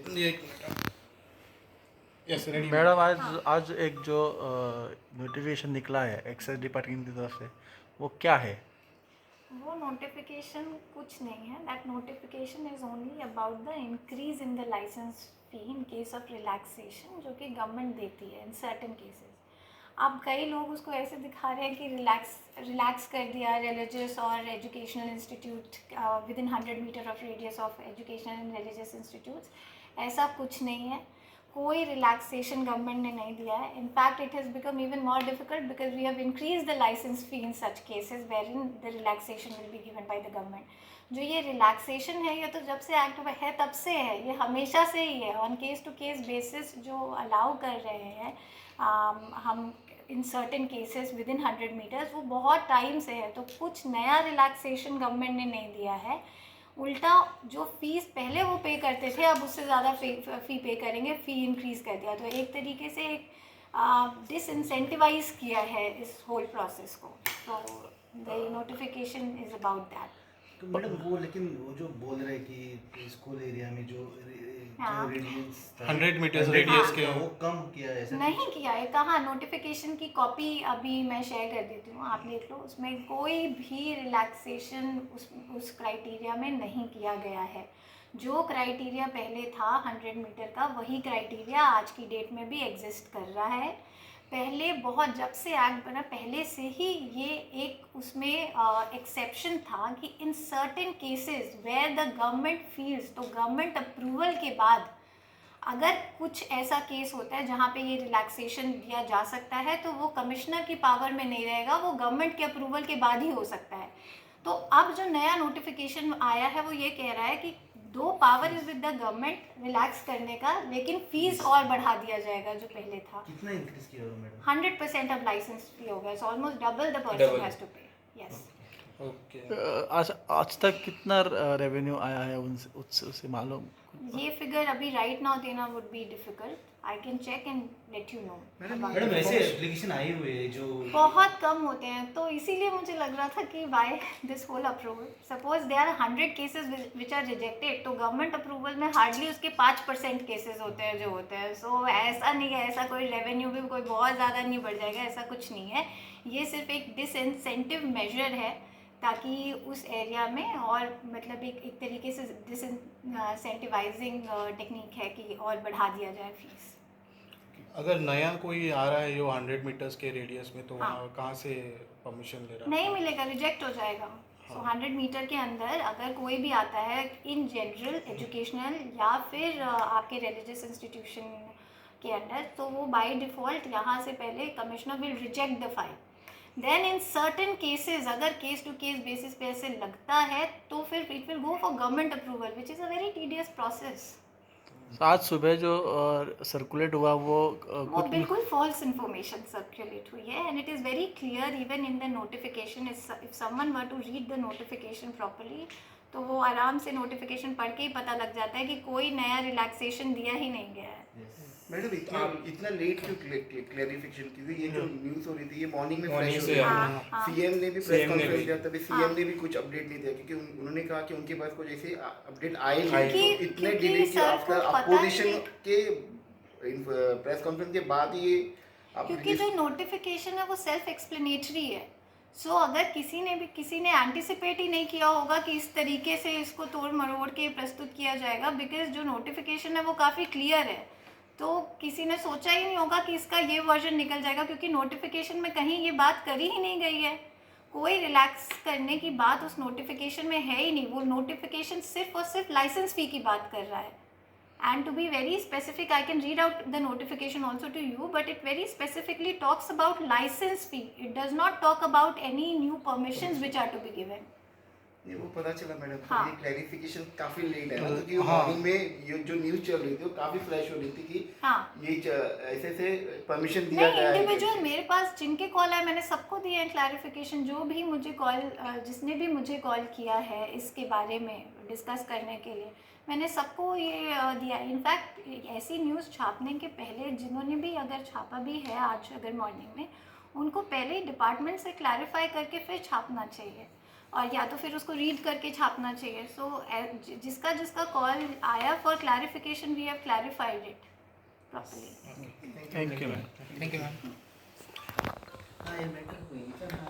एक yes ready madam आज आज एक जो नोटिफिकेशन निकला है एक्साइज डिपार्टमेंट की तरफ से, वो क्या है? वो नोटिफिकेशन कुछ नहीं है. That notification is only about the increase in the licence fee in case of relaxation, जो कि गवर्नमेंट देती है इन सर्टेन केसेस. अब कई लोग उसको ऐसे दिखा रहे हैं कि रिलैक्स कर दिया रिलीजियस और educational institute within 100 metre of radius of educational and religious institutes. ऐसा कुछ नहीं है. कोई रिलैक्सेशन गवर्नमेंट ने नहीं दिया है. In fact it has become even more difficult because we have increase the licence fee in such cases where in the relaxation will be given by the government. जो ये रिलैक्सेशन है ये तो जब से एक्ट है तब से है, ये हमेशा से ही है. On case to case basis जो अलाउ कर रहे हैं हम in certain cases within 100 metres, वो बहुत टाइम से है. तो कुछ नया रिलैक्सेशन गवर्नमेंट ने नहीं दिया है. उल्टा जो फीस पहले वो पे करते थे अब उससे ज़्यादा फ़ी पे करेंगे. फ़ी इंक्रीज़ कर दिया, तो एक तरीके से एक डिसइंसेंटिवाइज किया है इस होल प्रोसेस को. तो the notification is about that. तो मैडम वो लेकिन वो जो बोल रहे कि स्कूल एरिया में जो हाँ. रेडियंस 100 मीटर्स रेडियस के वो कम किया है ऐसा नहीं किया है. कहाँ नोटिफिकेशन की कॉपी अभी मैं शेयर कर देती हूँ, आप देख लो. उसमें कोई भी रिलैक्सेशन उस क्राइटेरिया में नहीं किया गया है. जो क्राइटेरिया पहले था 100 मीटर का, वही क्राइटेरिया आज की डेट में भी एग्जिस्ट कर रहा है. पहले बहुत जब से एक्ट बना पहले से ही ये एक उसमें एक्सेप्शन था कि in certain cases where the government feels, तो गवर्नमेंट अप्रूवल के बाद अगर कुछ ऐसा केस होता है जहाँ पे ये रिलैक्सेशन दिया जा सकता है, तो वो कमिश्नर की पावर में नहीं रहेगा, वो गवर्नमेंट के अप्रूवल के बाद ही हो सकता है. तो अब जो नया नोटिफिकेशन आया है वो ये कह रहा है कि दो power is with the government relax करने का, लेकिन फीस और बढ़ा दिया जाएगा जो पहले था. कितना इंक्रीज किया होगा मैडम? 100% ऑफ लाइसेंस फी हो गया. Almost double the person has to pay. Yes. Okay. आज तक कितना रेवेन्यू आया है उनसे, उससे मालूम? ये फिगर अभी राइट नाउ देना would be difficult. I can check and let you know. Madam ऐसे एप्लीकेशन आए हुए हैं जो बहुत कम होते हैं, तो इसीलिए मुझे लग रहा था कि why this whole approval. Suppose they are 100 cases which are rejected, तो गवर्नमेंट अप्रूवल में हार्डली उसके 5% केसेस होते हैं जो होते हैं. सो ऐसा नहीं है, ऐसा कोई रेवेन्यू भी कोई बहुत ज़्यादा नहीं बढ़ जाएगा, ऐसा कुछ नहीं है. ये सिर्फ एक डिसइंसेंटिव मेजर है ताकि उस एरिया में, और मतलब एक तरीके से डिसइंसेंटिवाइजिंग टेक्निक है कि और बढ़ा दिया जाए फीस. अगर नया कोई आ रहा है जो 100 मीटर्स के रेडियस में, तो हाँ. वहाँ कहाँ से परमिशन ले रहा है? नहीं मिलेगा, रिजेक्ट हो जाएगा. सो 100 मीटर के अंदर अगर कोई भी आता है इन जनरल एजुकेशनल या फिर आपके रिलीजियस इंस्टीट्यूशन के अंदर, तो वो बाय डिफ़ॉल्ट यहाँ से पहले commissioner will reject the file. Then in certain cases अगर केस टू केस बेसिस पे ऐसे लगता है तो फिर it will go for government approval, which is a very tedious process. आज सुबह जो सर्कुलेट हुआ वो वो कुछ बिल्कुल फॉल्स इन्फॉर्मेशन सर्कुलेट हुई है. And it is very clear even in the notification. If someone were to read the notification properly, तो वो आराम से नोटिफिकेशन पढ़ के ही पता लग जाता है कि कोई नया रिलैक्सेशन दिया ही नहीं गया है. मैडम इतना लेट क्यों क्लैरिफिकेशन की थी? ये जो न्यूज़ हो रही थी ये मॉर्निंग में Morning फ्रेश से, हो रही हाँ, थी. हाँ. सीएम ने भी CM प्रेस ने कॉन्फ्रेंस भी. किया, तभी सीएम ने भी कुछ अपडेट नहीं दिया क्योंकि उन्होंने कहा कि उनके पास कुछ ऐसे अपडेट आए नहीं. क्योंकि- इतने क्योंकि डिले कि सर आफ्टर को पता अपोजिशन ही के प्रेस कॉन्फ्रेंस के बाद ये आप क्योंकि जो नोटिफिकेशन है वो सेल्फ एक्सप्लेनेटरी है. सो अगर किसी ने एंटिसिपेट ही नहीं किया होगा कि इस तरीके से इसको तोड़ मरोड़ के प्रस्तुत किया जाएगा, बिकॉज जो नोटिफिकेशन है वो काफ़ी क्लियर है, तो किसी ने सोचा ही नहीं होगा कि इसका ये वर्जन निकल जाएगा, क्योंकि नोटिफिकेशन में कहीं ये बात करी ही नहीं गई है. कोई रिलैक्स करने की बात उस नोटिफिकेशन में है ही नहीं. वो नोटिफिकेशन सिर्फ और सिर्फ लाइसेंस फ़ी की बात कर रहा है. And to be very specific, I can read out the notification also to you, but it very specifically talks about license fee. It does not talk about any new permissions which are to be given. ये वो पता चला madam. हाँ. ये clarification काफी late है ना, क्योंकि हाँ. मॉर्निंग में ये जो न्यूज़ चल रही थी वो काफी फ्रेश हो रही थी कि हाँ. ये ऐसे से परमिशन दिया नहीं, गया है. इंडिविजुअल मेरे पास जिनके कॉल आए मैंने सबको दिए हैं क्लैरिफिकेशन. जो भी मुझे कॉल जिसने भी मुझे कॉल किया है इसके बारे में डिस्कस करने के लिए, मैंने सबको ये दिया. इनफैक्ट ऐसी न्यूज़ छापने के पहले जिन्होंने भी अगर छापा भी है आज अगर मॉर्निंग में, उनको पहले डिपार्टमेंट से क्लैरिफाई करके फिर छापना चाहिए. और या तो फिर उसको रीड करके छापना चाहिए. सो जिसका जिसका कॉल आया for clarification we have clarified it properly. Thank you ma'am. Thank you ma'am. हाँ ये मैटर हुई था ना